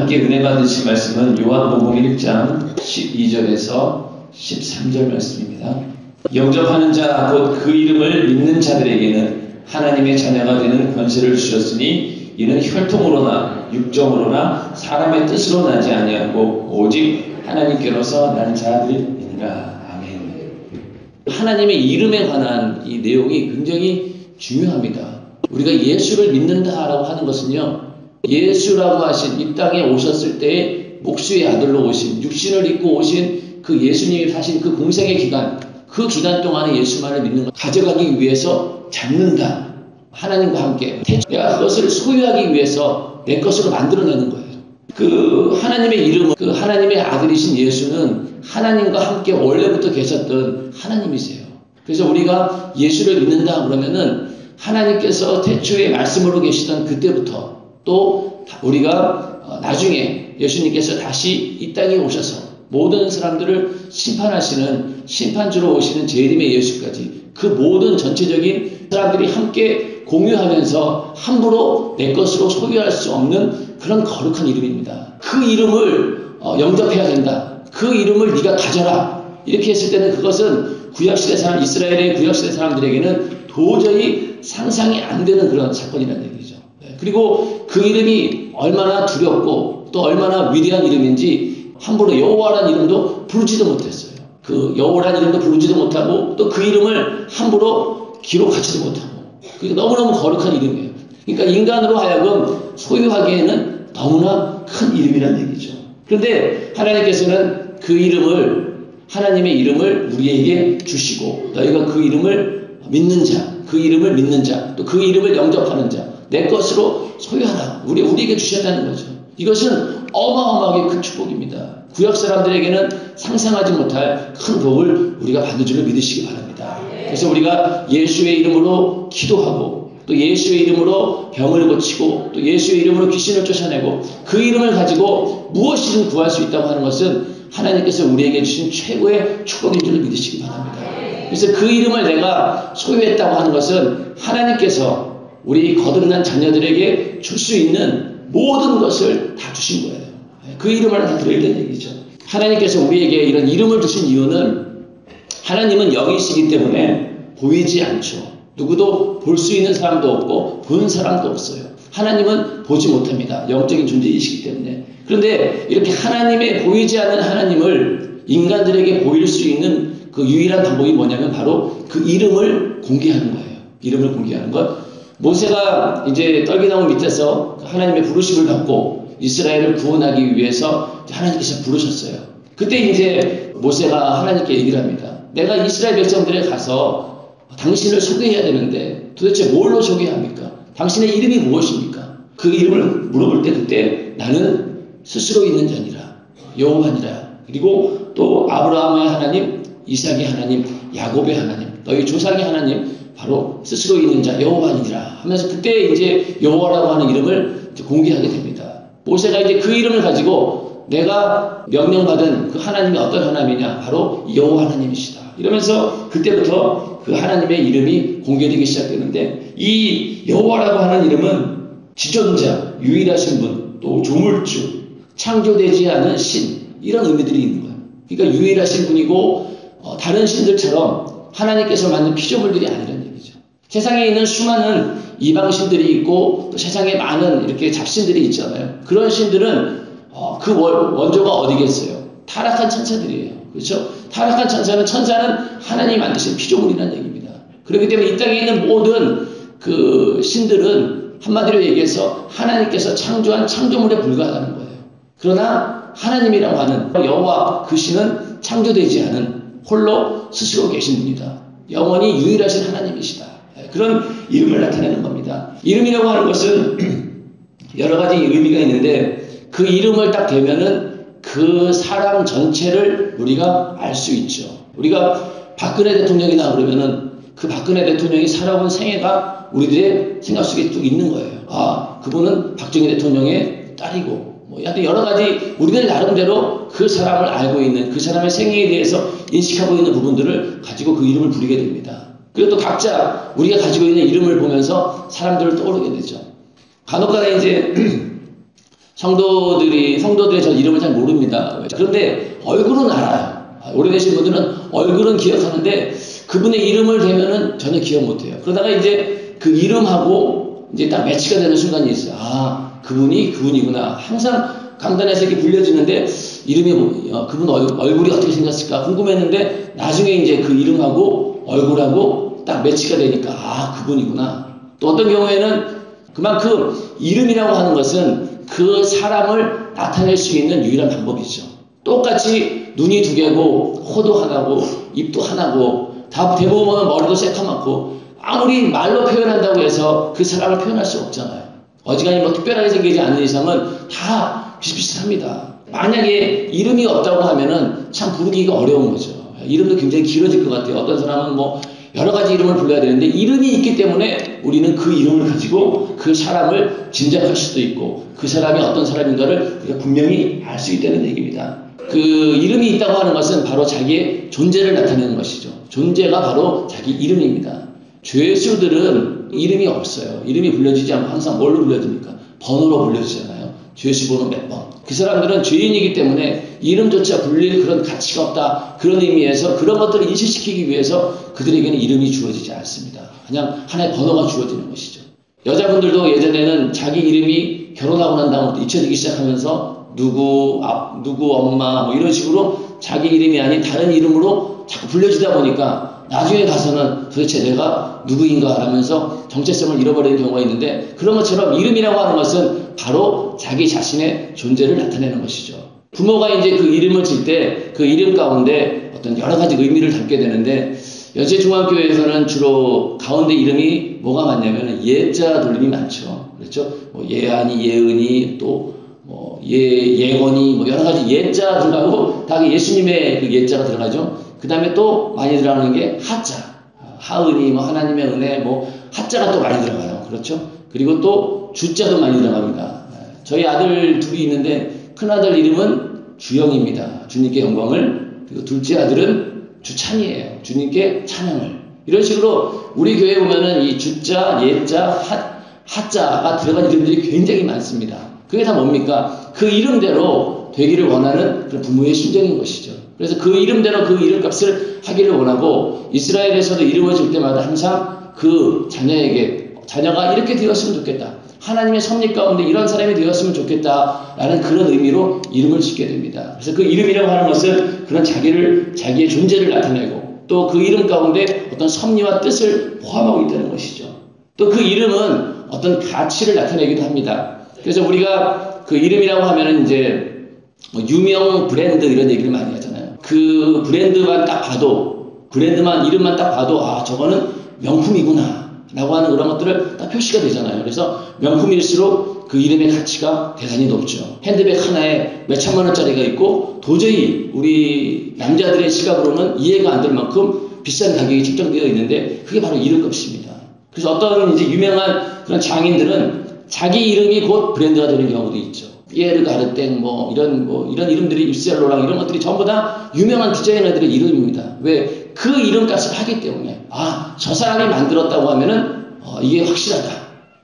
함께 은혜 받으실 말씀은 요한복음 1장 12절에서 13절 말씀입니다. 영접하는 자 곧 그 이름을 믿는 자들에게는 하나님의 자녀가 되는 권세를 주셨으니 이는 혈통으로나 육정으로나 사람의 뜻으로 나지 아니하고 오직 하나님께로서 난 자들이니라. 아멘. 하나님의 이름에 관한 이 내용이 굉장히 중요합니다. 우리가 예수를 믿는다라고 하는 것은요, 예수라고 하신 이 땅에 오셨을 때의 목수의 아들로 오신, 육신을 입고 오신 그 예수님이 사신 그 공생의 기간, 그 기간 동안에 예수만을 믿는 것 가져가기 위해서 잡는다. 하나님과 함께 내가 그것을 소유하기 위해서 내 것으로 만들어내는 거예요. 그 하나님의 이름은, 그 하나님의 아들이신 예수는 하나님과 함께 원래부터 계셨던 하나님이세요. 그래서 우리가 예수를 믿는다 그러면은 하나님께서 태초에 말씀으로 계시던 그때부터, 또 우리가 나중에 예수님께서 다시 이 땅에 오셔서 모든 사람들을 심판하시는 심판주로 오시는 재림의 예수까지 그 모든 전체적인 사람들이 함께 공유하면서 함부로 내 것으로 소유할 수 없는 그런 거룩한 이름입니다. 그 이름을 영접해야 된다. 그 이름을 네가 가져라. 이렇게 했을 때는 그것은 구약시대 사람, 이스라엘의 구약시대 사람들에게는 도저히 상상이 안 되는 그런 사건이라는 얘기죠. 그리고 그 이름이 얼마나 두렵고 또 얼마나 위대한 이름인지 함부로 여호와라는 이름도 부르지도 못했어요. 그 여호와라는 이름도 부르지도 못하고 또 그 이름을 함부로 기록하지도 못하고, 그게 너무너무 거룩한 이름이에요. 그러니까 인간으로 하여금 소유하기에는 너무나 큰 이름이라는 얘기죠. 그런데 하나님께서는 그 이름을, 하나님의 이름을 우리에게 주시고, 너희가 그 이름을 믿는 자, 그 이름을 믿는 자, 또 그 이름을 영접하는 자, 내 것으로 소유하라. 우리에게 주셨다는 거죠. 이것은 어마어마하게 큰 축복입니다. 구약 사람들에게는 상상하지 못할 큰 복을 우리가 받는 줄을 믿으시기 바랍니다. 그래서 우리가 예수의 이름으로 기도하고, 또 예수의 이름으로 병을 고치고, 또 예수의 이름으로 귀신을 쫓아내고, 그 이름을 가지고 무엇이든 구할 수 있다고 하는 것은 하나님께서 우리에게 주신 최고의 축복인 줄을 믿으시기 바랍니다. 그래서 그 이름을 내가 소유했다고 하는 것은 하나님께서 우리 거듭난 자녀들에게 줄 수 있는 모든 것을 다 주신 거예요. 그 이름을 다 드려야 되는 얘기죠. 하나님께서 우리에게 이런 이름을 주신 이유는, 하나님은 영이시기 때문에 보이지 않죠. 누구도 볼 수 있는 사람도 없고 보는 사람도 없어요. 하나님은 보지 못합니다. 영적인 존재이시기 때문에. 그런데 이렇게 하나님의 보이지 않는 하나님을 인간들에게 보일 수 있는 그 유일한 방법이 뭐냐면 바로 그 이름을 공개하는 거예요. 이름을 공개하는 것. 모세가 이제 떨기나무 밑에서 하나님의 부르심을 받고 이스라엘을 구원하기 위해서 하나님께서 부르셨어요. 그때 이제 모세가 하나님께 얘기를 합니다. 내가 이스라엘 백성들에 가서 당신을 소개해야 되는데 도대체 뭘로 소개합니까? 당신의 이름이 무엇입니까? 그 이름을 물어볼 때 그때 나는 스스로 있는 자니라, 여호와니라, 그리고 또 아브라함의 하나님, 이삭의 하나님, 야곱의 하나님, 너희 조상의 하나님, 바로 스스로 있는 자 여호와니라 하면서 그때 이제 여호와라고 하는 이름을 공개하게 됩니다. 모세가 이제 그 이름을 가지고 내가 명령받은 그 하나님이 어떤 하나님이냐, 바로 여호와 하나님이시다 이러면서 그때부터 그 하나님의 이름이 공개되기 시작되는데, 이 여호와라고 하는 이름은 지존자, 유일하신 분, 또 조물주, 창조되지 않은 신, 이런 의미들이 있는 거예요. 그러니까 유일하신 분이고 다른 신들처럼 하나님께서 만든 피조물들이 아니라는 얘기죠. 세상에 있는 수많은 이방신들이 있고 또 세상에 많은 이렇게 잡신들이 있잖아요. 그런 신들은 그 원조가 어디겠어요? 타락한 천사들이에요. 그렇죠? 타락한 천사는 하나님이 만드신 피조물이라는 얘기입니다. 그렇기 때문에 이 땅에 있는 모든 그 신들은 한마디로 얘기해서 하나님께서 창조한 창조물에 불과하다는 거예요. 그러나 하나님이라고 하는 여호와, 그 신은 창조되지 않은 홀로 스스로 계신 분이다. 영원히 유일하신 하나님이시다. 그런 이름을 나타내는 겁니다. 이름이라고 하는 것은 여러 가지 의미가 있는데, 그 이름을 딱 대면은 그 사람 전체를 우리가 알 수 있죠. 우리가 박근혜 대통령이나 그러면은 그 박근혜 대통령이 살아온 생애가 우리들의 생각 속에 쭉 있는 거예요. 아, 그분은 박정희 대통령의 딸이고, 여러 가지 우리들 나름대로 그 사람을 알고 있는, 그 사람의 생애에 대해서 인식하고 있는 부분들을 가지고 그 이름을 부르게 됩니다. 그리고 또 각자 우리가 가지고 있는 이름을 보면서 사람들을 떠오르게 되죠. 간혹가다 이제 성도들의 저 이름을 잘 모릅니다. 그런데 얼굴은 알아요. 오래되신 분들은 얼굴은 기억하는데 그분의 이름을 대면은 전혀 기억 못해요. 그러다가 이제 그 이름하고 이제 딱 매치가 되는 순간이 있어요. 아, 그분이구나. 항상 강단에서 이렇게 불려지는데 이름이 그분 얼굴이 어떻게 생겼을까 궁금했는데 나중에 이제 그 이름하고 얼굴하고 딱 매치가 되니까 아, 그분이구나. 또 어떤 경우에는 그만큼 이름이라고 하는 것은 그 사람을 나타낼 수 있는 유일한 방법이죠. 똑같이 눈이 두 개고 코도 하나고 입도 하나고 대부분 머리도 새카맣고 아무리 말로 표현한다고 해서 그 사람을 표현할 수 없잖아요. 어지간히 뭐 특별하게 생기지 않는 이상은 다 비슷비슷합니다. 만약에 이름이 없다고 하면은 참 부르기가 어려운 거죠. 이름도 굉장히 길어질 것 같아요. 어떤 사람은 뭐 여러 가지 이름을 불러야 되는데 이름이 있기 때문에 우리는 그 이름을 가지고 그 사람을 짐작할 수도 있고 그 사람이 어떤 사람인가를 우리가 분명히 알 수 있다는 얘기입니다. 그 이름이 있다고 하는 것은 바로 자기의 존재를 나타내는 것이죠. 존재가 바로 자기 이름입니다. 죄수들은 이름이 없어요. 이름이 불려지지 않고 항상 뭘로 불려집니까? 번호로 불려지잖아요. 죄수 번호 몇 번. 그 사람들은 죄인이기 때문에 이름조차 불릴 그런 가치가 없다. 그런 의미에서 그런 것들을 인식시키기 위해서 그들에게는 이름이 주어지지 않습니다. 그냥 하나의 번호가 주어지는 것이죠. 여자분들도 예전에는 자기 이름이 결혼하고 난 다음부터 잊혀지기 시작하면서 누구 엄마 뭐 이런 식으로 자기 이름이 아닌 다른 이름으로 자꾸 불려지다 보니까 나중에 가서는 도대체 내가 누구인가 하면서 정체성을 잃어버리는 경우가 있는데 그런 것처럼 이름이라고 하는 것은 바로 자기 자신의 존재를 나타내는 것이죠. 부모가 이제 그 이름을 질 때 그 이름 가운데 어떤 여러 가지 의미를 담게 되는데 연세중앙교회에서는 주로 가운데 이름이 뭐가 많냐면 예자 돌림이 많죠. 그렇죠? 뭐 예안이, 예은이, 또 뭐 예건이, 뭐 여러 가지 예자 들어가고 다 예수님의 그 예자가 들어가죠. 그 다음에 또 많이 들어가는 게 하자, 하은이, 뭐 하나님의 은혜, 뭐 하자가 또 많이 들어가요. 그렇죠? 그리고 또 주자도 많이 들어갑니다. 저희 아들 둘이 있는데 큰아들 이름은 주영입니다. 주님께 영광을. 그리고 둘째 아들은 주찬이에요. 주님께 찬양을. 이런 식으로 우리 교회에 보면은 이 주자, 예자, 하자가 들어간 이름들이 굉장히 많습니다. 그게 다 뭡니까? 그 이름대로 되기를 원하는 그런 부모의 심정인 것이죠. 그래서 그 이름대로 그 이름값을 하기를 원하고 이스라엘에서도 이름을 줄 때마다 항상 그 자녀가 이렇게 되었으면 좋겠다. 하나님의 섭리 가운데 이런 사람이 되었으면 좋겠다라는 그런 의미로 이름을 짓게 됩니다. 그래서 그 이름이라고 하는 것은 그런 자기의 존재를 나타내고 또 그 이름 가운데 어떤 섭리와 뜻을 포함하고 있다는 것이죠. 또 그 이름은 어떤 가치를 나타내기도 합니다. 그래서 우리가 그 이름이라고 하면은 이제 뭐 유명 브랜드 이런 얘기를 많이 하잖아요. 그 브랜드만 딱 봐도 이름만 딱 봐도 아 저거는 명품이구나 라고 하는 그런 것들을 딱 표시가 되잖아요. 그래서 명품일수록 그 이름의 가치가 대단히 높죠. 핸드백 하나에 몇 천만 원짜리가 있고 도저히 우리 남자들의 시각으로는 이해가 안 될 만큼 비싼 가격이 책정되어 있는데 그게 바로 이름값입니다. 그래서 어떤 이제 유명한 그런 장인들은 자기 이름이 곧 브랜드가 되는 경우도 있죠. 피에르 가르땡 이런 이름들이 입셀로랑 이런 것들이 전부 다 유명한 디자이너들의 이름입니다. 왜? 그 이름값을 하기 때문에 저 사람이 만들었다고 하면은 이게 확실하다.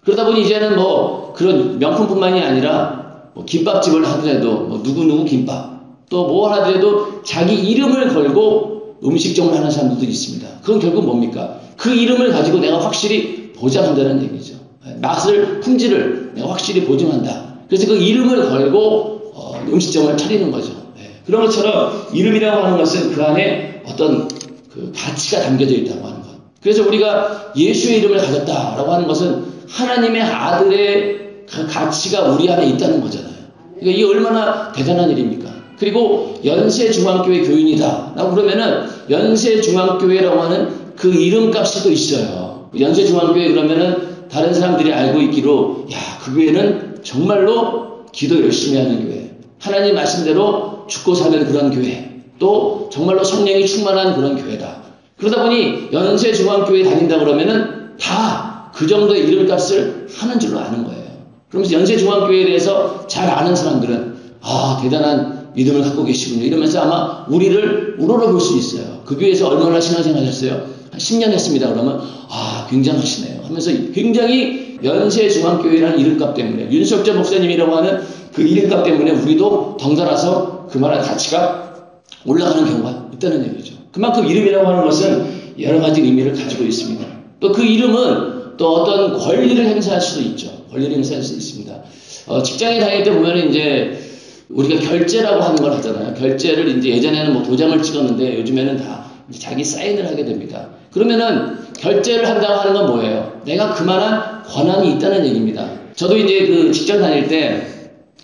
그러다 보니 이제는 뭐 그런 명품뿐만이 아니라 뭐 김밥집을 하더라도 뭐 누구누구 김밥 또 뭐 하더라도 자기 이름을 걸고 음식점을 하는 사람들도 있습니다. 그건 결국 뭡니까? 그 이름을 가지고 내가 확실히 보장한다는 얘기죠. 맛을, 품질을 내가 확실히 보증한다. 그래서 그 이름을 걸고 음식점을 차리는 거죠. 그런 것처럼 이름이라고 하는 것은 그 안에 어떤 그 가치가 담겨져 있다고 하는 것. 그래서 우리가 예수의 이름을 가졌다라고 하는 것은 하나님의 아들의 그 가치가 우리 안에 있다는 거잖아요. 그러니까 이게 얼마나 대단한 일입니까? 그리고 연세중앙교회 교인이다 라고 그러면은 연세중앙교회라고 하는 그 이름값이 또 있어요. 연세중앙교회 그러면은 다른 사람들이 알고 있기로 그 교회는 정말로 기도 열심히 하는 교회, 하나님 말씀대로 죽고 사는 그런 교회, 또 정말로 성령이 충만한 그런 교회다. 그러다 보니 연세중앙교회 다닌다 그러면은 다 그 정도의 이름값을 하는 줄로 아는 거예요. 그러면서 연세중앙교회에 대해서 잘 아는 사람들은 대단한 믿음을 갖고 계시군요 이러면서 아마 우리를 우러러볼 수 있어요. 그 교회에서 얼마나 신앙생활 하셨어요? 한 10년 했습니다. 그러면 굉장하시네요 하면서 굉장히 연세중앙교회라는 이름값 때문에 윤석재 목사님이라고 하는 그 이름값 때문에 우리도 덩달아서 그만한 가치가 올라가는 경우가 있다는 얘기죠. 그만큼 이름이라고 하는 것은 여러 가지 의미를 가지고 있습니다. 또 그 이름은 또 어떤 권리를 행사할 수도 있죠. 권리를 행사할 수 있습니다. 직장에 다닐 때 보면은 이제 우리가 결제라고 하는 걸 하잖아요. 결제를 이제 예전에는 뭐 도장을 찍었는데 요즘에는 다 자기 사인을 하게 됩니다. 그러면은 결제를 한다고 하는 건 뭐예요? 내가 그만한 권한이 있다는 얘기입니다. 저도 이제 그 직장 다닐 때,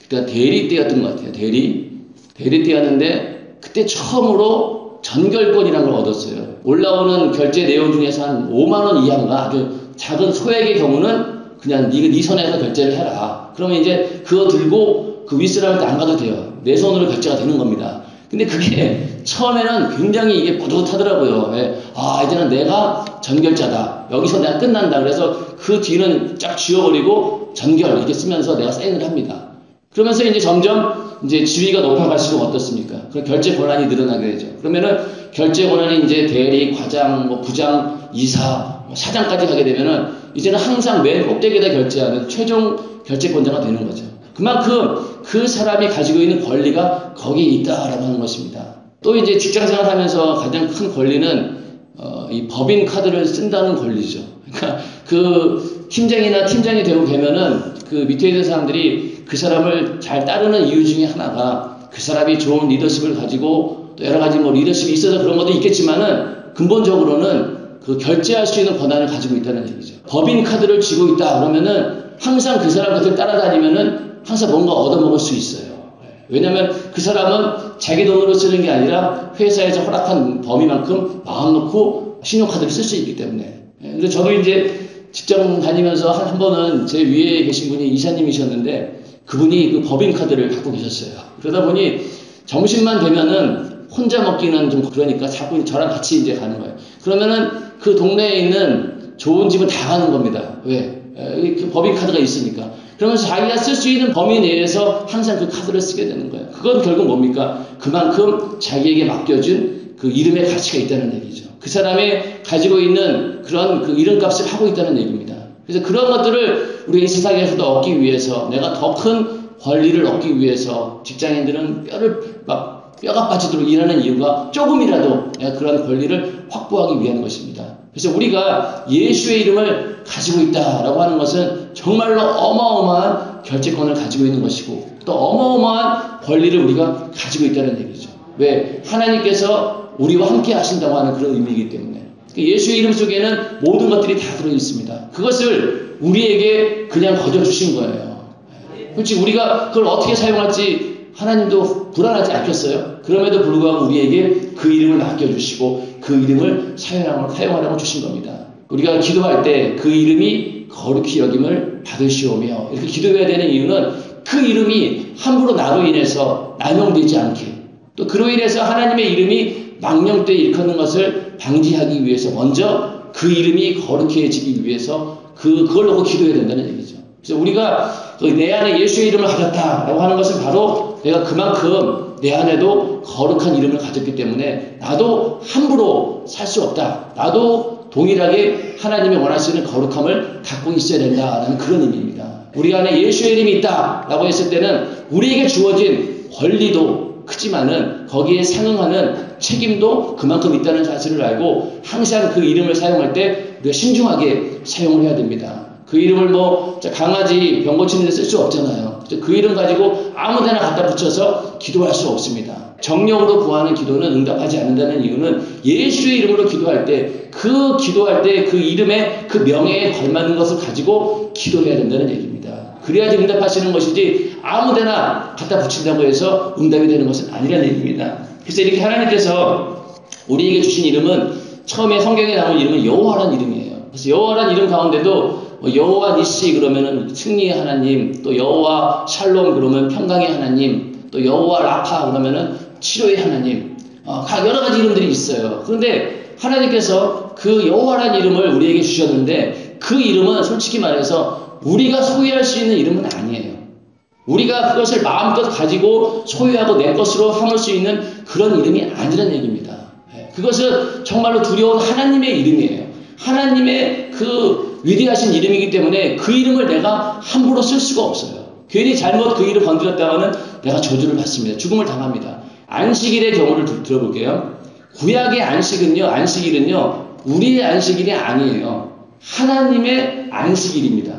그러니까 대리 때였던 것 같아요. 대리 때였는데 그때 처음으로 전결권이라는 걸 얻었어요. 올라오는 결제 내용 중에서 한 5만 원 이하인가 아주 작은 소액의 경우는 그냥 네 손에서 결제를 해라. 그러면 이제 그거 들고 그 윗사람한테 안 가도 돼요. 내 손으로 결제가 되는 겁니다. 근데 그게 처음에는 굉장히 이게 뿌듯하더라고요. 이제는 내가 전결자다. 여기서 내가 끝난다. 그래서 그 뒤는 쫙 지워버리고 전결 이렇게 쓰면서 내가 사인을 합니다. 그러면서 이제 점점 이제 지위가 높아갈수록 어떻습니까? 그 결제 권한이 늘어나게 되죠. 그러면은 결제 권한이 이제 대리, 과장, 뭐 부장, 이사, 사장까지 가게 되면은 이제는 항상 맨 꼭대기에다 결제하는 최종 결제권자가 되는 거죠. 그만큼 그 사람이 가지고 있는 권리가 거기에 있다라고 하는 것입니다. 또 이제 직장생활 하면서 가장 큰 권리는 이 법인 카드를 쓴다는 권리죠. 그러니까 그 팀장이나 팀장이 되고 되면은 그 밑에 있는 사람들이 그 사람을 잘 따르는 이유 중에 하나가 그 사람이 좋은 리더십을 가지고 또 여러 가지 뭐 리더십이 있어서 그런 것도 있겠지만은 근본적으로는 그 결제할 수 있는 권한을 가지고 있다는 얘기죠. 법인 카드를 쥐고 있다 그러면은 항상 그 사람 곁을 따라다니면은 항상 뭔가 얻어먹을 수 있어요. 왜냐하면 그 사람은 자기 돈으로 쓰는 게 아니라 회사에서 허락한 범위만큼 마음 놓고 신용카드를 쓸 수 있기 때문에. 그래서 저도 이제 직장 다니면서 한 번은 제 위에 계신 분이 이사님이셨는데 그분이 그 법인카드를 갖고 계셨어요. 그러다 보니 점심만 되면은 혼자 먹기는 좀 그러니까 자꾸 저랑 같이 이제 가는 거예요. 그러면은 그 동네에 있는 좋은 집은 다 가는 겁니다. 왜? 그 법인카드가 있으니까. 그러면서 자기가 쓸 수 있는 범위 내에서 항상 그 카드를 쓰게 되는 거예요. 그건 결국 뭡니까? 그만큼 자기에게 맡겨준 그 이름의 가치가 있다는 얘기죠. 그 사람의 가지고 있는 그런 그 이름값을 하고 있다는 얘기입니다. 그래서 그런 것들을 우리가 이 세상에서도 얻기 위해서 내가 더 큰 권리를 얻기 위해서 직장인들은 뼈가 빠지도록 일하는 이유가 조금이라도 내가 그런 권리를 확보하기 위한 것입니다. 그래서 우리가 예수의 이름을 가지고 있다라고 하는 것은 정말로 어마어마한 결제권을 가지고 있는 것이고 또 어마어마한 권리를 우리가 가지고 있다는 얘기죠. 왜? 하나님께서 우리와 함께 하신다고 하는 그런 의미이기 때문에 예수의 이름 속에는 모든 것들이 다 들어있습니다. 그것을 우리에게 그냥 거저 주신 거예요. 솔직히 우리가 그걸 어떻게 사용할지 하나님도 불안하지 않겠어요? 그럼에도 불구하고 우리에게 그 이름을 맡겨주시고 그 이름을 사용하라고 주신 겁니다. 우리가 기도할 때 그 이름이 거룩히 여김을 받으시오며 이렇게 기도해야 되는 이유는 그 이름이 함부로 나로 인해서 남용되지 않게 또 그로 인해서 하나님의 이름이 망령되이 일컫는 것을 방지하기 위해서 먼저 그 이름이 거룩해지기 위해서 그걸 놓고 기도해야 된다는 얘기죠. 그래서 우리가 내 안에 예수의 이름을 가졌다라고 하는 것은 바로 내가 그만큼 내 안에도 거룩한 이름을 가졌기 때문에 나도 함부로 살 수 없다. 나도 동일하게 하나님이 원하시는 거룩함을 갖고 있어야 된다라는 그런 의미입니다. 우리 안에 예수의 이름이 있다라고 했을 때는 우리에게 주어진 권리도 크지만은 거기에 상응하는 책임도 그만큼 있다는 사실을 알고 항상 그 이름을 사용할 때 우리가 신중하게 사용을 해야 됩니다. 그 이름을 뭐 강아지 병 고치는 데 쓸 수 없잖아요. 그 이름 가지고 아무 데나 갖다 붙여서 기도할 수 없습니다. 정령으로 구하는 기도는 응답하지 않는다는 이유는 예수의 이름으로 기도할 때 그 기도할 때 그 이름의 그 명예에 걸맞는 것을 가지고 기도해야 된다는 얘기입니다. 그래야지 응답하시는 것이지 아무 데나 갖다 붙인다고 해서 응답이 되는 것은 아니라는 얘기입니다. 그래서 이렇게 하나님께서 우리에게 주신 이름은 처음에 성경에 나온 이름은 여호와라는 이름이에요. 그래서 여호와라는 이름 가운데도 여호와 니시 그러면은 승리의 하나님, 또 여호와 샬롬 그러면 평강의 하나님, 또 여호와 라파 그러면은 치료의 하나님, 여러 가지 이름들이 있어요. 그런데 하나님께서 그 여호와라는 이름을 우리에게 주셨는데 그 이름은 솔직히 말해서 우리가 소유할 수 있는 이름은 아니에요. 우리가 그것을 마음껏 가지고 소유하고 내 것으로 삼을 수 있는 그런 이름이 아니라는 얘기입니다. 그것은 정말로 두려운 하나님의 이름이에요. 하나님의 그 위대하신 이름이기 때문에 그 이름을 내가 함부로 쓸 수가 없어요. 괜히 잘못 그 이름 건드렸다가는 내가 저주를 받습니다. 죽음을 당합니다. 안식일의 경우를 들어볼게요. 구약의 안식일은요, 우리의 안식일이 아니에요. 하나님의 안식일입니다.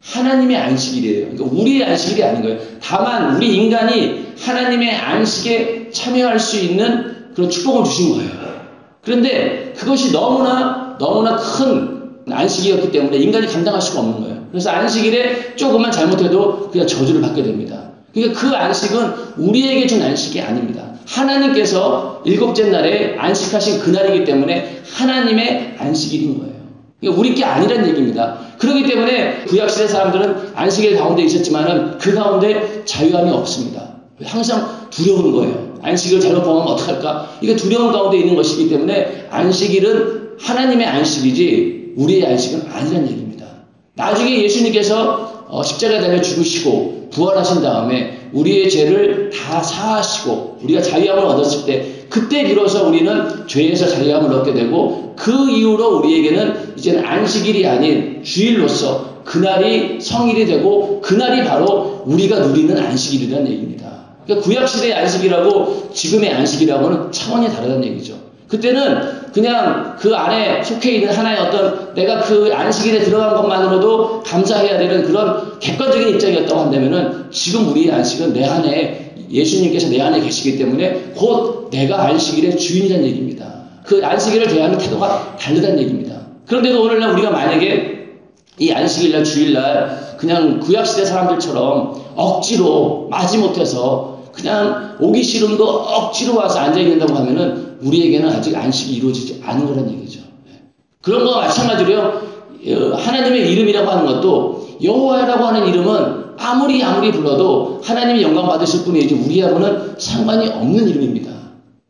하나님의 안식일이에요. 그러니까 우리의 안식일이 아닌 거예요. 다만 우리 인간이 하나님의 안식에 참여할 수 있는 그런 축복을 주신 거예요. 그런데 그것이 너무나 큰 안식이었기 때문에 인간이 감당할 수가 없는 거예요. 그래서 안식일에 조금만 잘못해도 그냥 저주를 받게 됩니다. 그러니까 그 안식은 우리에게 준 안식이 아닙니다. 하나님께서 일곱째 날에 안식하신 그날이기 때문에 하나님의 안식일인 거예요. 그러니까 우리 게 아니란 얘기입니다. 그렇기 때문에 구약시대 사람들은 안식일 가운데 있었지만은 그 가운데 자유함이 없습니다. 항상 두려운 거예요. 안식일을 잘못 범하면 어떡할까? 이게 두려운 가운데 있는 것이기 때문에 안식일은 하나님의 안식이지 우리의 안식은 아니란 얘기입니다. 나중에 예수님께서 십자가에 달려 죽으시고 부활하신 다음에 우리의 죄를 다 사하시고 우리가 자유함을 얻었을 때 그때 비로소 우리는 죄에서 자유함을 얻게 되고 그 이후로 우리에게는 이제는 안식일이 아닌 주일로서 그날이 성일이 되고 그날이 바로 우리가 누리는 안식일이라는 얘기입니다. 그러니까 구약시대의 안식일하고 지금의 안식일하고는 차원이 다르다는 얘기죠. 그때는 그냥 그 안에 속해 있는 하나의 어떤 내가 그 안식일에 들어간 것만으로도 감사해야 되는 그런 객관적인 입장이었다고 한다면은 지금 우리의 안식은 내 안에 예수님께서 내 안에 계시기 때문에 곧 내가 안식일의 주인이라는 얘기입니다. 그 안식일을 대하는 태도가 다르다는 얘기입니다. 그런데도 오늘날 우리가 만약에 이 안식일날 주일날 그냥 구약시대 사람들처럼 억지로 마지못해서 그냥 오기 싫은 거 억지로 와서 앉아있는다고 하면은 우리에게는 아직 안식이 이루어지지 않은 거란 얘기죠. 그런 거와 마찬가지로요, 하나님의 이름이라고 하는 것도 여호와라고 하는 이름은 아무리 불러도 하나님이 영광 받으실 뿐이지 우리하고는 상관이 없는 이름입니다.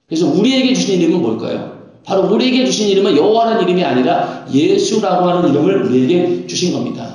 그래서 우리에게 주신 이름은 뭘까요? 바로 우리에게 주신 이름은 여호와라는 이름이 아니라 예수라고 하는 이름을 우리에게 주신 겁니다.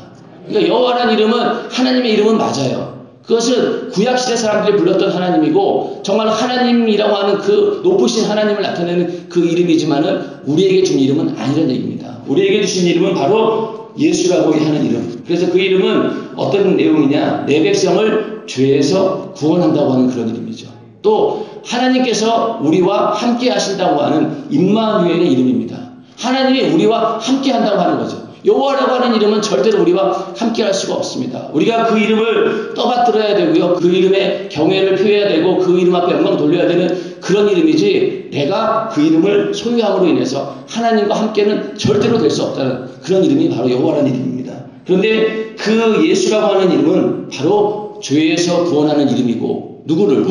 그러니까 여호와라는 이름은 하나님의 이름은 맞아요. 그것은 구약시대 사람들이 불렀던 하나님이고 정말 하나님이라고 하는 그 높으신 하나님을 나타내는 그 이름이지만은 우리에게 준 이름은 아니라는 얘기입니다. 우리에게 주신 이름은 바로 예수라고 하는 이름. 그래서 그 이름은 어떤 내용이냐, 내 백성을 죄에서 구원한다고 하는 그런 이름이죠. 또 하나님께서 우리와 함께 하신다고 하는 임마누엘의 이름입니다. 하나님이 우리와 함께 한다고 하는 거죠. 여호와라고 하는 이름은 절대로 우리와 함께 할 수가 없습니다. 우리가 그 이름을 떠받들어야 되고요. 그 이름에 경외를 표해야 되고 그 이름 앞에 영광 돌려야 되는 그런 이름이지 내가 그 이름을 소유함으로 인해서 하나님과 함께는 절대로 될 수 없다는 그런 이름이 바로 여호와라는 이름입니다. 그런데 그 예수라고 하는 이름은 바로 죄에서 구원하는 이름이고 누구를?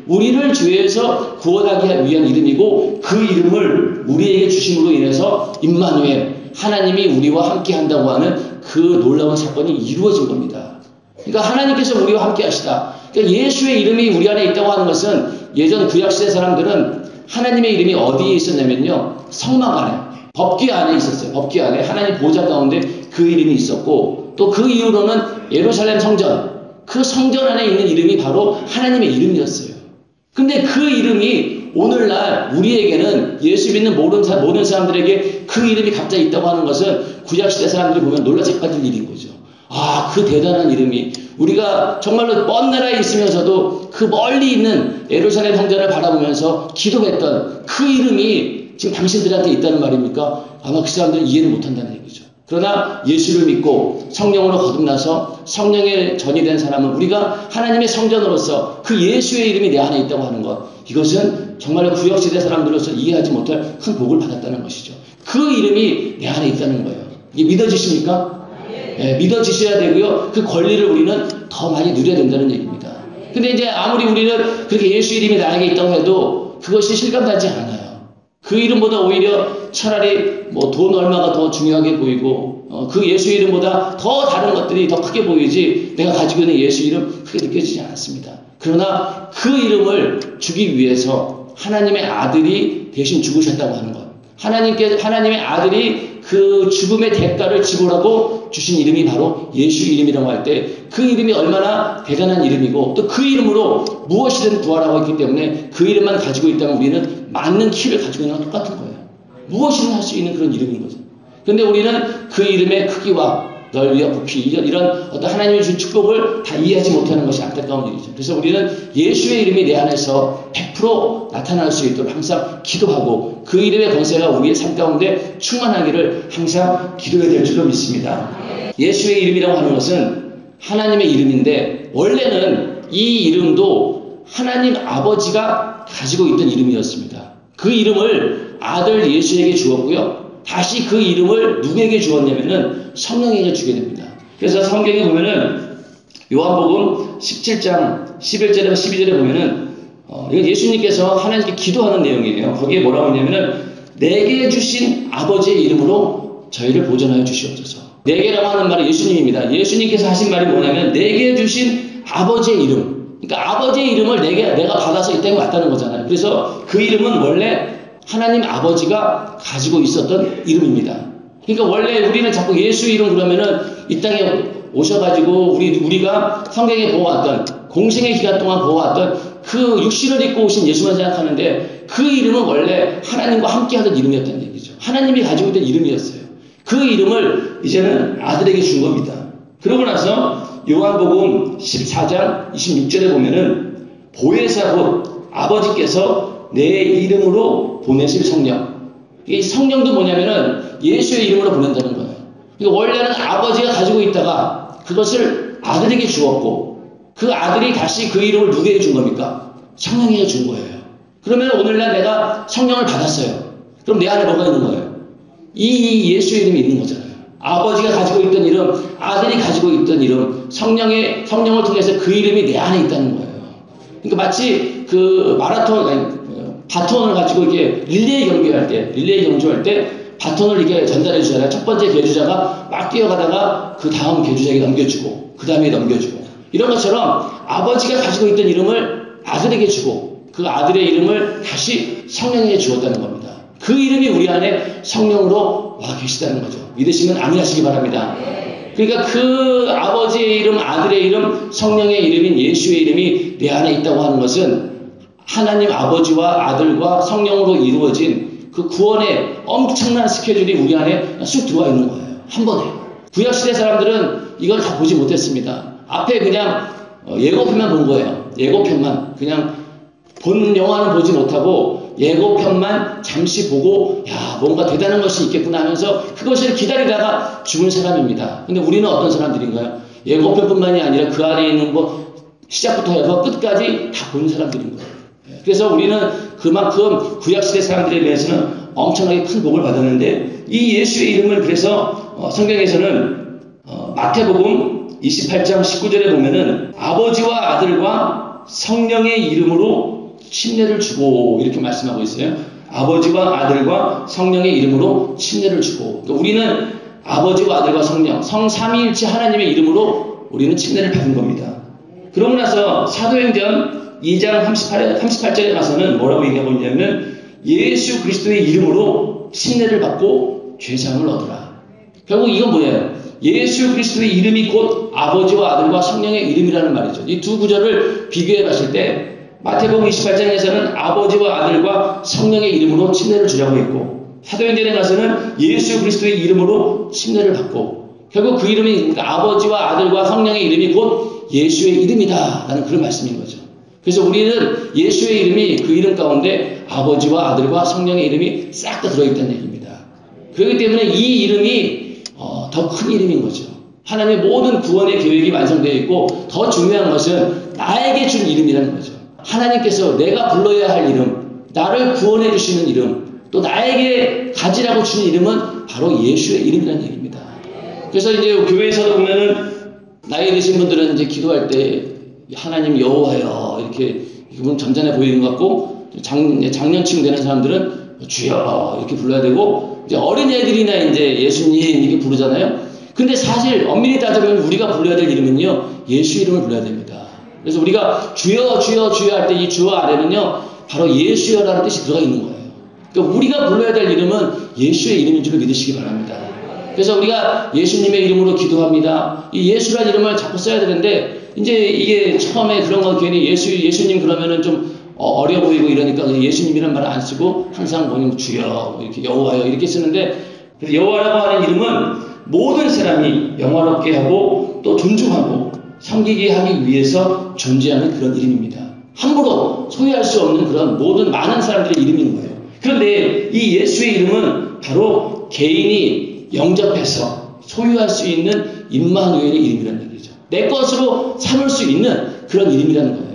우리를 죄에서 구원하기 위한 이름이고 그 이름을 우리에게 주심으로 인해서 임마누엘 하나님이 우리와 함께 한다고 하는 그 놀라운 사건이 이루어진 겁니다. 그러니까 하나님께서 우리와 함께 하시다. 그러니까 예수의 이름이 우리 안에 있다고 하는 것은 예전 구약시대 사람들은 하나님의 이름이 어디에 있었냐면요. 성막 안에, 법궤 안에 있었어요. 법궤 안에 하나님 보좌 가운데 그 이름이 있었고 또 그 이후로는 예루살렘 성전, 그 성전 안에 있는 이름이 바로 하나님의 이름이었어요. 근데 그 이름이 오늘날 우리에게는 예수 믿는 모든 사람들에게 그 이름이 갑자기 있다고 하는 것은 구약시대 사람들이 보면 놀라 자빠질 일인 거죠. 아, 그 대단한 이름이 우리가 정말로 먼 나라에 있으면서도 그 멀리 있는 예루살렘 성전을 바라보면서 기도했던 그 이름이 지금 당신들한테 있다는 말입니까? 아마 그 사람들은 이해를 못한다는 얘기죠. 그러나 예수를 믿고 성령으로 거듭나서 성령의 전이 된 사람은 우리가 하나님의 성전으로서 그 예수의 이름이 내 안에 있다고 하는 것, 이것은 정말 구약시대 사람들로서 이해하지 못할 큰 복을 받았다는 것이죠. 그 이름이 내 안에 있다는 거예요. 이게 믿어지십니까? 네, 믿어지셔야 되고요. 그 권리를 우리는 더 많이 누려야 된다는 얘기입니다. 근데 이제 아무리 우리는 그렇게 예수 이름이 나에게 있다고 해도 그것이 실감나지 않아요. 그 이름보다 오히려 차라리 뭐 돈 얼마가 더 중요하게 보이고 그 예수 이름보다 더 다른 것들이 더 크게 보이지 내가 가지고 있는 예수 이름 크게 느껴지지 않았습니다. 그러나 그 이름을 주기 위해서 하나님의 아들이 대신 죽으셨다고 하는 것, 하나님의 아들이 그 죽음의 대가를 지불하고 주신 이름이 바로 예수 이름이라고 할 때 그 이름이 얼마나 대단한 이름이고 또 그 이름으로 무엇이든 구하라고 했기 때문에 그 이름만 가지고 있다면 우리는 많은 키를 가지고 있는 건 똑같은 거예요. 무엇이든 할 수 있는 그런 이름인 거죠. 그런데 우리는 그 이름의 크기와 넓이와 부피 이런 어떤 하나님의 주신 축복을 다 이해하지 못하는 것이 안타까운 일이죠. 그래서 우리는 예수의 이름이 내 안에서 100% 나타날 수 있도록 항상 기도하고 그 이름의 권세가 우리의 삶 가운데 충만하기를 항상 기도해야 될 줄로 믿습니다. 예수의 이름이라고 하는 것은 하나님의 이름인데 원래는 이 이름도 하나님 아버지가 가지고 있던 이름이었습니다. 그 이름을 아들 예수에게 주었고요. 다시 그 이름을 누구에게 주었냐면은 성령에게 주게 됩니다. 그래서 성경에 보면은 요한복음 17장 11절에서 12절에 보면은 이건 예수님께서 하나님께 기도하는 내용이에요. 거기에 뭐라고 하냐면은 내게 주신 아버지의 이름으로 저희를 보존하여 주시옵소서. 내게라고 하는 말은 예수님입니다. 예수님께서 하신 말이 뭐냐면 내게 주신 아버지의 이름. 그러니까 아버지의 이름을 내가 받아서 이 땅에 왔다는 거잖아요. 그래서 그 이름은 원래 하나님 아버지가 가지고 있었던 이름입니다. 그러니까 원래 우리는 자꾸 예수 이름 그러면은 이 땅에 오셔가지고 우리가 성경에 보아왔던 공생의 기간 동안 보아왔던 그 육신을 입고 오신 예수만 생각하는데 그 이름은 원래 하나님과 함께 하던 이름이었다는 얘기죠. 하나님이 가지고 있던 이름이었어요. 그 이름을 이제는 아들에게 준 겁니다. 그러고 나서 요한복음 14장 26절에 보면은 보혜사 곧 아버지께서 내 이름으로 보내실 성령. 이 성령도 뭐냐면은 예수의 이름으로 보낸다는 거예요. 그러니까 원래는 아버지가 가지고 있다가 그것을 아들에게 주었고 그 아들이 다시 그 이름을 누구에게 준 겁니까? 성령에게 준 거예요. 그러면 오늘날 내가 성령을 받았어요. 그럼 내 안에 뭐가 있는 거예요? 이 예수의 이름이 있는 거잖아요. 아버지가 가지고 있던 이름, 아들이 가지고 있던 이름, 성령을 통해서 그 이름이 내 안에 있다는 거예요. 그러니까 마치 그 바톤을 가지고 이렇게 릴레이 경주할 때 바톤을 이렇게 전달해 주잖아요. 첫 번째 개주자가 막 뛰어가다가 그 다음 개주자에게 넘겨주고 그 다음에 넘겨주고 이런 것처럼 아버지가 가지고 있던 이름을 아들에게 주고 그 아들의 이름을 다시 성령에게 주었다는 겁니다. 그 이름이 우리 안에 성령으로 와 계시다는 거죠. 믿으시면 아멘 하시기 바랍니다. 그러니까 그 아버지의 이름, 아들의 이름, 성령의 이름인 예수의 이름이 내 안에 있다고 하는 것은 하나님 아버지와 아들과 성령으로 이루어진 그 구원의 엄청난 스케줄이 우리 안에 쑥 들어와 있는 거예요. 한 번에. 구약시대 사람들은 이걸 다 보지 못했습니다. 앞에 그냥 예고편만 본 거예요. 예고편만. 그냥 본 영화는 보지 못하고 예고편만 잠시 보고 야 뭔가 대단한 것이 있겠구나 하면서 그것을 기다리다가 죽은 사람입니다. 근데 우리는 어떤 사람들인가요? 예고편뿐만이 아니라 그 안에 있는 거 시작부터 해서 끝까지 다 본 사람들인 거예요. 그래서 우리는 그만큼 구약시대 사람들에 비해서는 엄청나게 큰 복을 받았는데 이 예수의 이름을 그래서 성경에서는 마태복음 28장 19절에 보면은 아버지와 아들과 성령의 이름으로 침례를 주고 이렇게 말씀하고 있어요. 아버지와 아들과 성령의 이름으로 침례를 주고 그러니까 우리는 아버지와 아들과 성령 성삼위일체 하나님의 이름으로 우리는 침례를 받은 겁니다. 그러고 나서 사도행전 2장 38절에 가서는 뭐라고 얘기하고 있냐면 예수 그리스도의 이름으로 침례를 받고 죄사함을 얻으라. 결국 이건 뭐예요? 예수 그리스도의 이름이 곧 아버지와 아들과 성령의 이름이라는 말이죠. 이 두 구절을 비교해 봤을 때 마태복음 28장에서는 아버지와 아들과 성령의 이름으로 침례를 주라고 했고 사도행전에 가서는 예수 그리스도의 이름으로 침례를 받고 결국 그 이름이 그러니까 아버지와 아들과 성령의 이름이 곧 예수의 이름이다 라는 그런 말씀인 거죠. 그래서 우리는 예수의 이름이 그 이름 가운데 아버지와 아들과 성령의 이름이 싹 다 들어있다는 얘기입니다. 그렇기 때문에 이 이름이 더 큰 이름인 거죠. 하나님의 모든 구원의 계획이 완성되어 있고 더 중요한 것은 나에게 준 이름이라는 거죠. 하나님께서 내가 불러야 할 이름, 나를 구원해 주시는 이름, 또 나에게 가지라고 주는 이름은 바로 예수의 이름이라는 얘기입니다. 그래서 이제 교회에서도 보면은 나이 드신 분들은 이제 기도할 때 하나님 여호와여 이렇게 기분 점잖해 보이는 것 같고 장년층 되는 사람들은 주여 이렇게 불러야 되고 이제 어린애들이나 이제 예수님 이렇게 부르잖아요. 근데 사실 엄밀히 따지면 우리가 불러야 될 이름은요 예수 이름을 불러야 됩니다. 그래서 우리가 주여 주여 주여 할 때 이 주여 아래는요 바로 예수여라는 뜻이 들어가 있는 거예요. 그러니까 우리가 불러야 될 이름은 예수의 이름인 줄 믿으시기 바랍니다. 그래서 우리가 예수님의 이름으로 기도합니다. 이 예수라는 이름을 자꾸 써야 되는데, 이제 이게 처음에 그런 건 괜히 예수님 그러면은 좀 어려 보이고 이러니까 예수님이라는 말을 안 쓰고 항상 뭐냐면 주여, 이렇게 여호와여 이렇게 쓰는데, 그래서 여호와라고 하는 이름은 모든 사람이 영화롭게 하고 또 존중하고 섬기게 하기 위해서 존재하는 그런 이름입니다. 함부로 소유할 수 없는 그런 모든 많은 사람들의 이름인 거예요. 그런데 이 예수의 이름은 바로 개인이 영접해서 소유할 수 있는 임마누엘의 이름이라는 얘기죠. 내 것으로 삼을 수 있는 그런 이름이라는 거예요.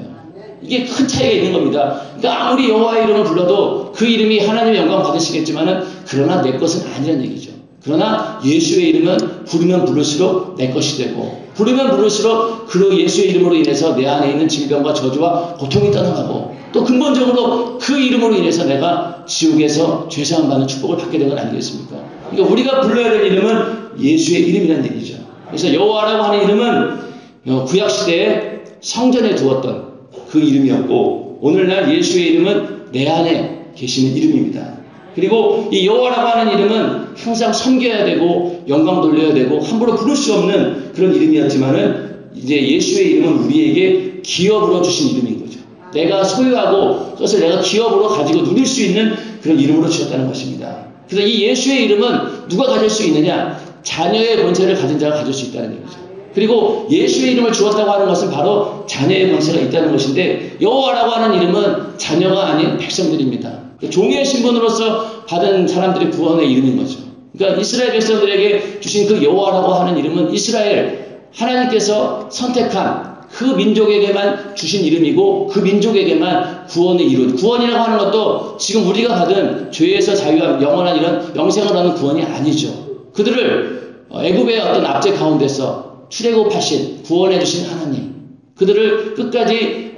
이게 큰 차이가 있는 겁니다. 그러니까 아무리 여호와의 이름을 불러도 그 이름이 하나님의 영광 받으시겠지만은 그러나 내 것은 아니라는 얘기죠. 그러나 예수의 이름은 부르면 부를수록 내 것이 되고, 부르면 부를수록 그 예수의 이름으로 인해서 내 안에 있는 질병과 저주와 고통이 떠나가고, 또 근본적으로 그 이름으로 인해서 내가 지옥에서 죄사함 받는 축복을 받게 된 건 아니겠습니까? 그러니까 우리가 불러야 될 이름은 예수의 이름이라는 얘기죠. 그래서 여호와라고 하는 이름은 구약시대에 성전에 두었던 그 이름이었고, 오늘날 예수의 이름은 내 안에 계시는 이름입니다. 그리고 이 여호와라고 하는 이름은 항상 섬겨야 되고 영광 돌려야 되고 함부로 부를 수 없는 그런 이름이었지만은, 이제 예수의 이름은 우리에게 기업으로 주신 이름인 거죠. 내가 소유하고 그것을 내가 기업으로 가지고 누릴 수 있는 그런 이름으로 주셨다는 것입니다. 그래서 이 예수의 이름은 누가 가질 수 있느냐? 자녀의 본체를 가진 자가 가질 수 있다는 얘기죠. 그리고 예수의 이름을 주었다고 하는 것은 바로 자녀의 본체가 있다는 것인데, 여호와라고 하는 이름은 자녀가 아닌 백성들입니다. 종의 신분으로서 받은 사람들의 구원의 이름인 거죠. 그러니까 이스라엘 백성들에게 주신 그 여호와라고 하는 이름은 이스라엘 하나님께서 선택한 그 민족에게만 주신 이름이고, 그 민족에게만 구원의 이룬, 구원이라고 하는 것도 지금 우리가 받은 죄에서 자유한 영원한 이런 영생을 얻는 구원이 아니죠. 그들을 애굽의 어떤 압제 가운데서 출애굽하신 구원해 주신 하나님, 그들을 끝까지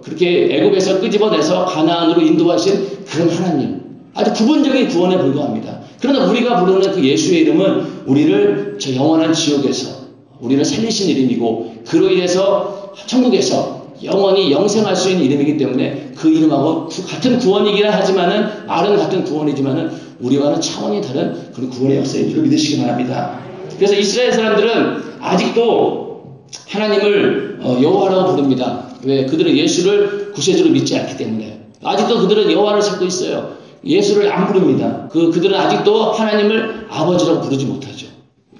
그렇게 애굽에서 끄집어내서 가나안으로 인도하신 그런 하나님, 아주 부분적인 구원에 불과합니다. 그러나 우리가 부르는 그 예수의 이름은 우리를 저 영원한 지옥에서 우리를 살리신 이름이고, 그로 인해서 천국에서 영원히 영생할 수 있는 이름이기 때문에 그 이름하고 같은 구원이긴 하지만은, 말은 같은 구원이지만은 우리와는 차원이 다른 그런 구원의 역사인 줄 믿으시기 바랍니다. 그래서 이스라엘 사람들은 아직도 하나님을 여호와라고 부릅니다. 왜? 그들은 예수를 구세주로 믿지 않기 때문에. 아직도 그들은 여호와를 찾고 있어요. 예수를 안 부릅니다. 그들은 아직도 하나님을 아버지라고 부르지 못하죠.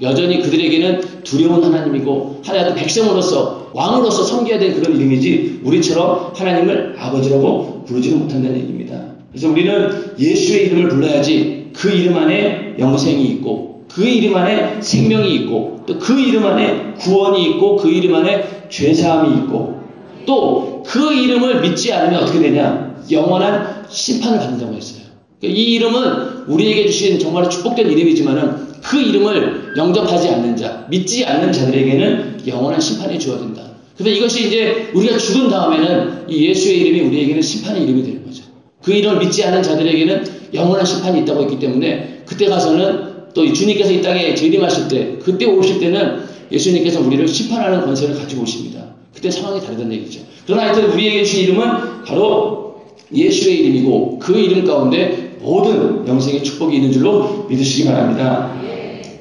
여전히 그들에게는 두려운 하나님이고, 하나님의 백성으로서 왕으로서 섬겨야 될 그런 이름이지, 우리처럼 하나님을 아버지라고 부르지는 못한다는 얘기입니다. 그래서 우리는 예수의 이름을 불러야지 그 이름 안에 영생이 있고, 그 이름 안에 생명이 있고, 또 그 이름 안에 구원이 있고, 그 이름 안에 죄사함이 있고, 또 그 이름을 믿지 않으면 어떻게 되냐? 영원한 심판을 받는다고 했어요. 이 이름은 우리에게 주신 정말 축복된 이름이지만은, 그 이름을 영접하지 않는 자, 믿지 않는 자들에게는 영원한 심판이 주어진다. 그래서 이것이 이제 우리가 죽은 다음에는 이 예수의 이름이 우리에게는 심판의 이름이 되는 거죠. 그 이름을 믿지 않는 자들에게는 영원한 심판이 있다고 했기 때문에, 그때 가서는 또 주님께서 이 땅에 재림하실 때, 그때 오실 때는 예수님께서 우리를 심판하는 권세를 가지고 오십니다. 그때 상황이 다르다는 얘기죠. 그러나 하여튼 우리에게 주신 이름은 바로 예수의 이름이고, 그 이름 가운데 모든 영생의 축복이 있는 줄로 믿으시기 바랍니다.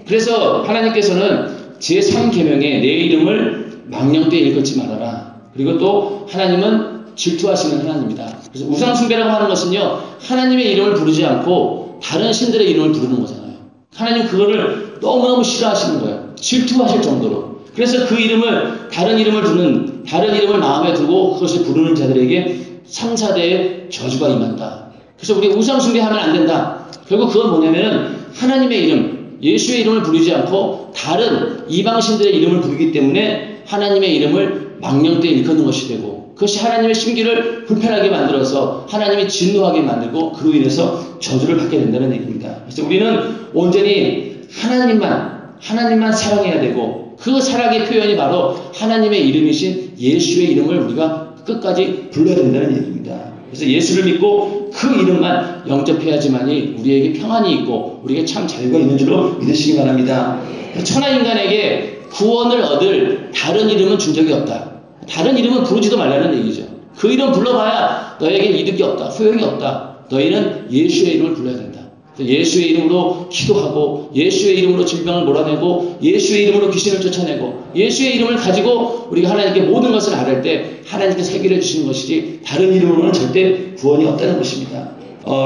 그래서 하나님께서는 제3계명에 내 이름을 망령되이 일컫지 말아라. 그리고 또 하나님은 질투하시는 하나님이다. 그래서 우상숭배라고 하는 것은요, 하나님의 이름을 부르지 않고 다른 신들의 이름을 부르는 거잖아요. 하나님 그거를 너무너무 싫어하시는 거예요. 질투하실 정도로. 그래서 그 이름을, 다른 이름을 마음에 두고 그것을 부르는 자들에게 3, 4대의 저주가 임한다. 그래서 우리가 우상숭배하면 안 된다. 결국 그건 뭐냐면은 하나님의 이름, 예수의 이름을 부르지 않고 다른 이방신들의 이름을 부르기 때문에 하나님의 이름을 망령되이 일컫는 것이 되고, 그것이 하나님의 심기를 불편하게 만들어서 하나님이 진노하게 만들고, 그로 인해서 저주를 받게 된다는 얘기입니다. 그래서 우리는 온전히 하나님만 사랑해야 되고, 그 사랑의 표현이 바로 하나님의 이름이신 예수의 이름을 우리가 끝까지 불러야 된다는 얘기입니다. 그래서 예수를 믿고 그 이름만 영접해야지만이 우리에게 평안이 있고 우리에게 참 자유가 있는 줄로 믿으시기 바랍니다. 천하 인간에게 구원을 얻을 다른 이름은 준 적이 없다. 다른 이름은 부르지도 말라는 얘기죠. 그 이름 불러봐야 너에겐 이득이 없다, 소용이 없다. 너희는 예수의 이름을 불러야 된다. 예수의 이름으로 기도하고 예수의 이름으로 질병을 몰아내고 예수의 이름으로 귀신을 쫓아내고 예수의 이름을 가지고 우리가 하나님께 모든 것을 아뢰 때 하나님께서 해결해 주시는 것이지 다른 이름으로는 절대 구원이 없다는 것입니다.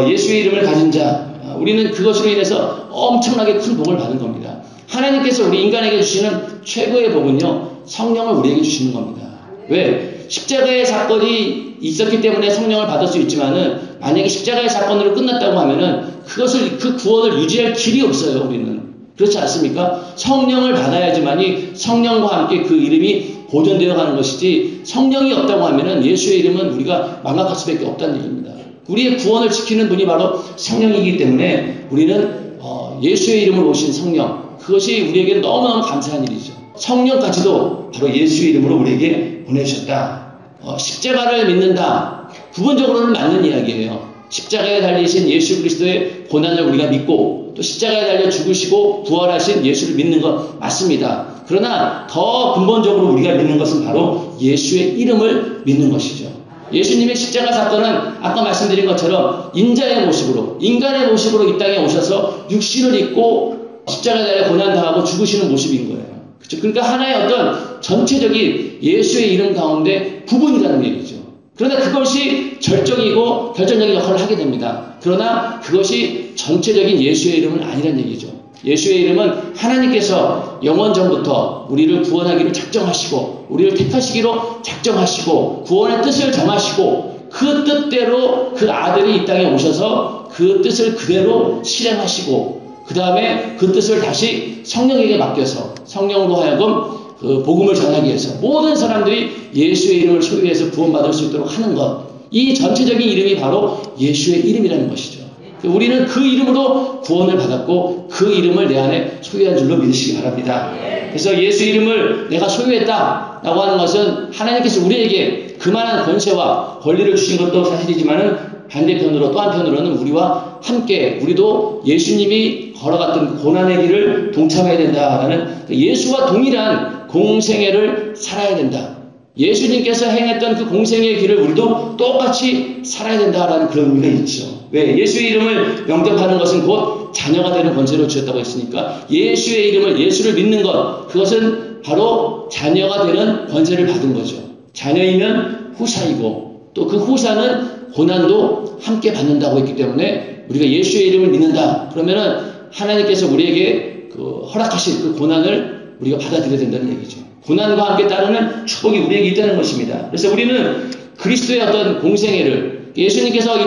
예수의 이름을 가진 자, 우리는 그것으로 인해서 엄청나게 큰 복을 받은 겁니다. 하나님께서 우리 인간에게 주시는 최고의 복은요, 성령을 우리에게 주시는 겁니다. 왜? 십자가의 사건이 있었기 때문에 성령을 받을 수 있지만은 만약에 십자가의 사건으로 끝났다고 하면은 그 구원을 유지할 길이 없어요. 우리는 그렇지 않습니까? 성령을 받아야지만이 성령과 함께 그 이름이 보존되어 가는 것이지, 성령이 없다고 하면은 예수의 이름은 우리가 망각할 수밖에 없다는 얘기입니다. 우리의 구원을 지키는 분이 바로 성령이기 때문에 우리는 예수의 이름으로 오신 성령, 그것이 우리에게 너무너무 감사한 일이죠. 성령까지도 바로 예수의 이름으로 우리에게 보내주셨다. 십자가를 믿는다. 부분적으로는 맞는 이야기예요. 십자가에 달리신 예수 그리스도의 고난을 우리가 믿고 또 십자가에 달려 죽으시고 부활하신 예수를 믿는 것 맞습니다. 그러나 더 근본적으로 우리가 믿는 것은 바로 예수의 이름을 믿는 것이죠. 예수님의 십자가 사건은 아까 말씀드린 것처럼 인자의 모습으로, 인간의 모습으로 이 땅에 오셔서 육신을 입고 십자가에 달려 고난당하고 죽으시는 모습인 거예요. 그렇죠? 그러니까 하나의 어떤 전체적인 예수의 이름 가운데 부분이라는 얘기죠. 그러나 그것이 절정이고 결정적인 역할을 하게 됩니다. 그러나 그것이 전체적인 예수의 이름은 아니라는 얘기죠. 예수의 이름은 하나님께서 영원전부터 우리를 구원하기로 작정하시고 우리를 택하시기로 작정하시고 구원의 뜻을 정하시고 그 뜻대로 그 아들이 이 땅에 오셔서 그 뜻을 그대로 실행하시고 그 다음에 그 뜻을 다시 성령에게 맡겨서 성령으로 하여금 그 복음을 전하기 위해서 모든 사람들이 예수의 이름을 소유해서 구원받을 수 있도록 하는 것, 이 전체적인 이름이 바로 예수의 이름이라는 것이죠. 우리는 그 이름으로 구원을 받았고 그 이름을 내 안에 소유한 줄로 믿으시기 바랍니다. 그래서 예수 이름을 내가 소유했다라고 하는 것은 하나님께서 우리에게 그만한 권세와 권리를 주신 것도 사실이지만은 반대편으로 또 한편으로는 우리와 함께 우리도 예수님이 걸어갔던 고난의 길을 동참해야 된다라는 예수와 동일한 공생애를 살아야 된다. 예수님께서 행했던 그 공생애의 길을 우리도 똑같이 살아야 된다라는 그런 의미가 있죠. 왜? 예수의 이름을 영접하는 것은 곧 자녀가 되는 권세를 주셨다고 했으니까 예수의 이름을, 예수를 믿는 것, 그것은 바로 자녀가 되는 권세를 받은 거죠. 자녀이면 후사이고 또 그 후사는 고난도 함께 받는다고 했기 때문에 우리가 예수의 이름을 믿는다. 그러면은 하나님께서 우리에게 허락하신 그 고난을 우리가 받아들여야 된다는 얘기죠. 고난과 함께 따르는 축복이 우리에게 있다는 것입니다. 그래서 우리는 그리스도의 어떤 공생애를 예수님께서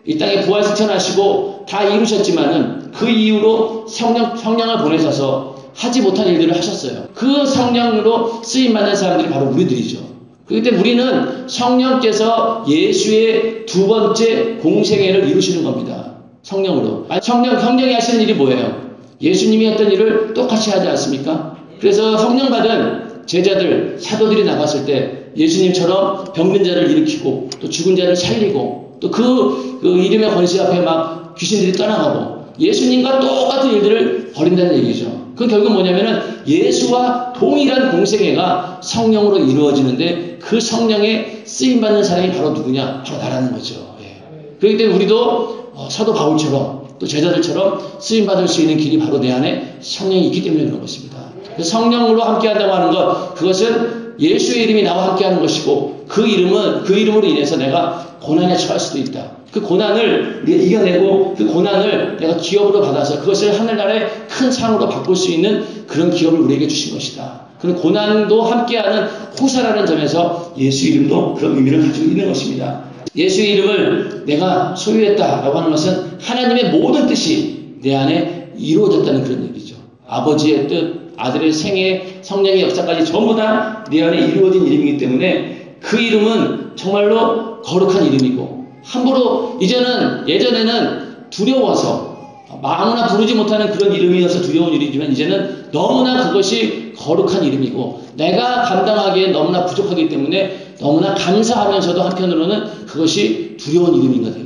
이 땅에 부활 승천하시고 다 이루셨지만은 그 이후로 성령을 보내셔서 하지 못한 일들을 하셨어요. 그 성령으로 쓰임받는 사람들이 바로 우리들이죠. 그렇기 때문에 우리는 성령께서 예수의 두 번째 공생애를 이루시는 겁니다. 성령으로. 성령이 하시는 일이 뭐예요? 예수님이 했던 일을 똑같이 하지 않습니까? 그래서 성령 받은 제자들, 사도들이 나갔을 때 예수님처럼 병든 자를 일으키고 또 죽은 자를 살리고 또 그 이름의 권세 앞에 막 귀신들이 떠나가고 예수님과 똑같은 일들을 벌인다는 얘기죠. 그건 결국 뭐냐면은 예수와 동일한 공생애가 성령으로 이루어지는데 그 성령에 쓰임받는 사람이 바로 누구냐? 바로 나라는 거죠. 예. 그렇기 때문에 우리도 사도 바울처럼 또 제자들처럼 쓰임받을 수 있는 길이 바로 내 안에 성령이 있기 때문에 그런 것입니다. 성령으로 함께한다고 하는 것, 그것은 예수의 이름이 나와 함께하는 것이고 그 이름으로 인해서 내가 고난에 처할 수도 있다. 그 고난을 우리가 이겨내고 그 고난을 내가 기업으로 받아서 그것을 하늘나라의 큰 상으로 바꿀 수 있는 그런 기업을 우리에게 주신 것이다. 그런 고난도 함께하는 호사라는 점에서 예수 이름도 그런 의미를 가지고 있는 것입니다. 예수의 이름을 내가 소유했다라고 하는 것은 하나님의 모든 뜻이 내 안에 이루어졌다는 그런 얘기죠. 아버지의 뜻, 아들의 생애, 성령의 역사까지 전부 다 내 안에 이루어진 이름이기 때문에 그 이름은 정말로 거룩한 이름이고 함부로 예전에는 두려워서 아무나 부르지 못하는 그런 이름이어서 두려운 일이지만 이제는 너무나 그것이 거룩한 이름이고 내가 감당하기에 너무나 부족하기 때문에 너무나 감사하면서도 한편으로는 그것이 두려운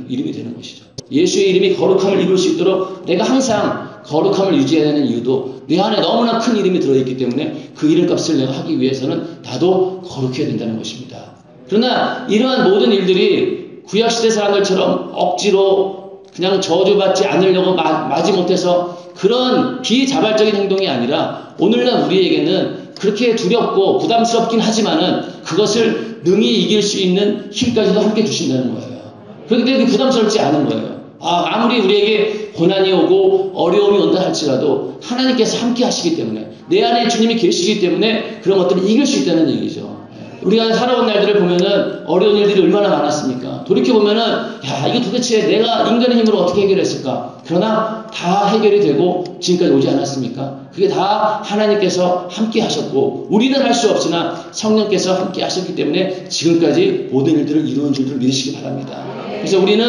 이름이 되는 것이죠. 예수의 이름이 거룩함을 이룰 수 있도록 내가 항상 거룩함을 유지해야 되는 이유도 내 안에 너무나 큰 이름이 들어있기 때문에 그 이름값을 내가 하기 위해서는 나도 거룩해야 된다는 것입니다. 그러나 이러한 모든 일들이 구약시대 사람들처럼 억지로 그냥 저주받지 않으려고 마지 못해서 그런 비자발적인 행동이 아니라 오늘날 우리에게는 그렇게 두렵고 부담스럽긴 하지만은 그것을 능히 이길 수 있는 힘까지도 함께 주신다는 거예요. 그렇기 때문에 부담스럽지 않은 거예요. 아무리 우리에게 고난이 오고 어려움이 온다 할지라도 하나님께서 함께 하시기 때문에 내 안에 주님이 계시기 때문에 그런 것들을 이길 수 있다는 얘기죠. 우리가 살아온 날들을 보면은 어려운 일들이 얼마나 많았습니까? 돌이켜보면은 야, 이게 도대체 내가 인간의 힘으로 어떻게 해결했을까? 그러나 다 해결이 되고 지금까지 오지 않았습니까? 그게 다 하나님께서 함께 하셨고 우리는 할 수 없으나 성령께서 함께 하셨기 때문에 지금까지 모든 일들을 이루어진 줄을 믿으시기 바랍니다. 그래서 우리는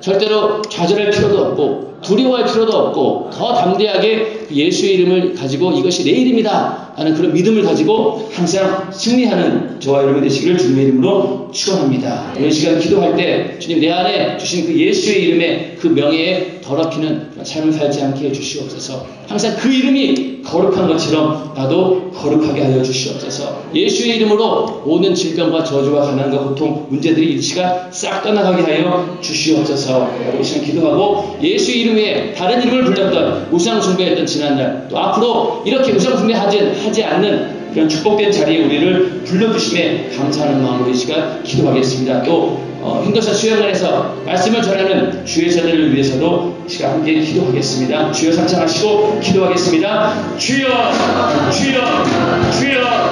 절대로 좌절할 필요도 없고 두려워할 필요도 없고 더 담대하게 예수의 이름을 가지고 이것이 내 이름이다 하는 그런 믿음을 가지고 항상 승리하는 저와 여러분이 되시기를 주님의 이름으로 축원합니다. 이런 시간 기도할 때 주님 내 안에 주신 그 예수의 이름의 그 명예에 더럽히는 삶을 살지 않게 해주시옵소서. 항상 그 이름이 거룩한 것처럼 나도 거룩하게 하여 주시옵소서. 예수의 이름으로 모든 질병과 저주와 가난과 고통 문제들이 이 시간 싹 떠나가게 하여 주시옵소서. 이 시간 기도하고 예수의 이름 외에 다른 이름을 불렀던 우상 숭배했던 지난날 또 앞으로 이렇게 우상 숭배하지 않는 그런 축복된 자리에 우리를 불러주심에 감사하는 마음으로 이 시간 기도하겠습니다. 또 힘들어서 수영관에서 말씀을 전하는 주의 자들을 위해서도 이 시간 함께 기도하겠습니다. 주여 상상하시고 기도하겠습니다. 주여 주여 주여